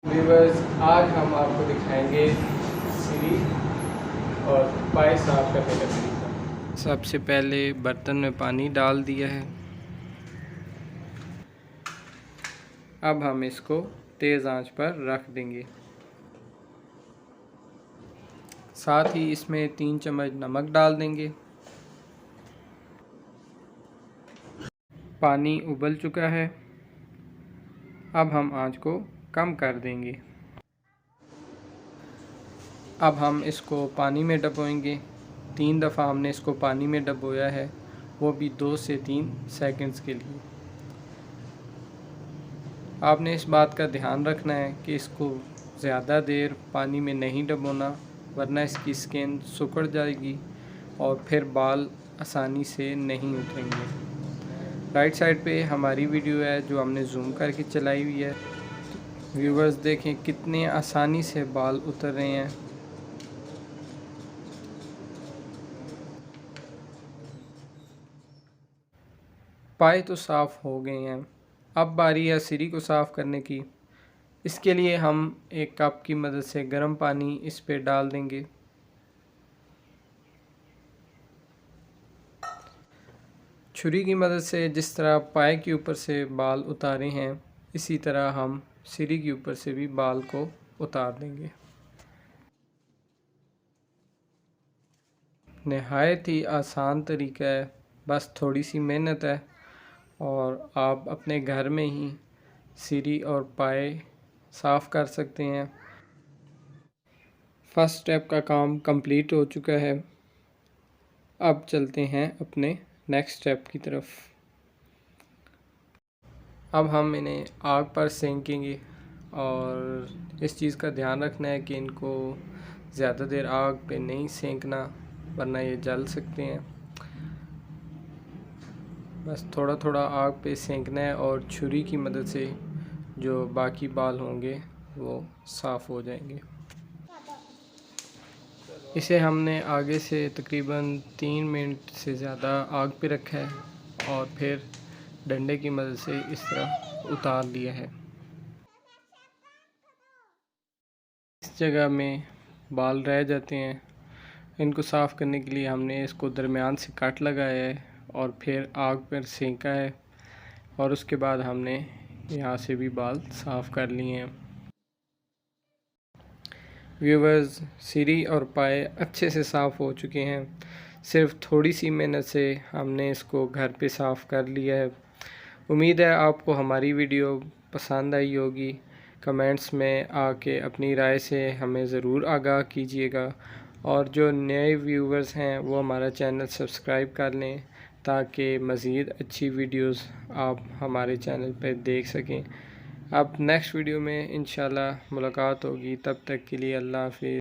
Viewers, आज हम आपको दिखाएंगे सीरी और पाए साफ करने का तरीका। सबसे पहले बर्तन में पानी डाल दिया है। अब हम इसको तेज़ आंच पर रख देंगे। साथ ही इसमें 3 चम्मच नमक डाल देंगे। पानी उबल चुका है। अब हम आंच को कम कर देंगे। अब हम इसको पानी में डुबोएंगे। 3 दफ़ा हमने इसको पानी में डुबोया है, वो भी 2 से 3 सेकंड्स के लिए। आपने इस बात का ध्यान रखना है कि इसको ज़्यादा देर पानी में नहीं डुबोना, वरना इसकी स्किन सिकुड़ जाएगी और फिर बाल आसानी से नहीं उठेंगे। राइट साइड पे हमारी वीडियो है जो हमने जूम करके चलाई हुई है। व्यूवर्स देखें कितने आसानी से बाल उतर रहे हैं। पाए तो साफ़ हो गए हैं। अब बारी है सीरी को साफ़ करने की। इसके लिए हम एक कप की मदद से गर्म पानी इस पे डाल देंगे। छुरी की मदद से जिस तरह पाए के ऊपर से बाल उतारे हैं, इसी तरह हम सीरी के ऊपर से भी बाल को उतार देंगे। नहायत ही आसान तरीका है, बस थोड़ी सी मेहनत है और आप अपने घर में ही सीरी और पाए साफ़ कर सकते हैं। फर्स्ट स्टेप का काम कंप्लीट हो चुका है। अब चलते हैं अपने नेक्स्ट स्टेप की तरफ। अब हम इन्हें आग पर सेंकेंगे और इस चीज़ का ध्यान रखना है कि इनको ज़्यादा देर आग पे नहीं सेंकना, वरना ये जल सकते हैं। बस थोड़ा थोड़ा आग पे सेंकना है और छुरी की मदद से जो बाकी बाल होंगे वो साफ़ हो जाएंगे। इसे हमने आगे से तकरीबन 3 मिनट से ज़्यादा आग पे रखा है और फिर डंडे की मदद से इस तरह उतार लिया है। इस जगह में बाल रह जाते हैं, इनको साफ़ करने के लिए हमने इसको दरमियान से कट लगाया है और फिर आग पर सेंका है और उसके बाद हमने यहाँ से भी बाल साफ़ कर लिए हैं। व्यूवर्स, सीरी और पाए अच्छे से साफ़ हो चुके हैं। सिर्फ थोड़ी सी मेहनत से हमने इसको घर पे साफ़ कर लिया है। उम्मीद है आपको हमारी वीडियो पसंद आई होगी। कमेंट्स में आके अपनी राय से हमें ज़रूर आगाह कीजिएगा और जो नए व्यूवर्स हैं वो हमारा चैनल सब्सक्राइब कर लें ताकि मज़ीद अच्छी वीडियोस आप हमारे चैनल पर देख सकें। अब नेक्स्ट वीडियो में इंशाल्लाह मुलाकात होगी। तब तक के लिए अल्लाह हाफ़िज़।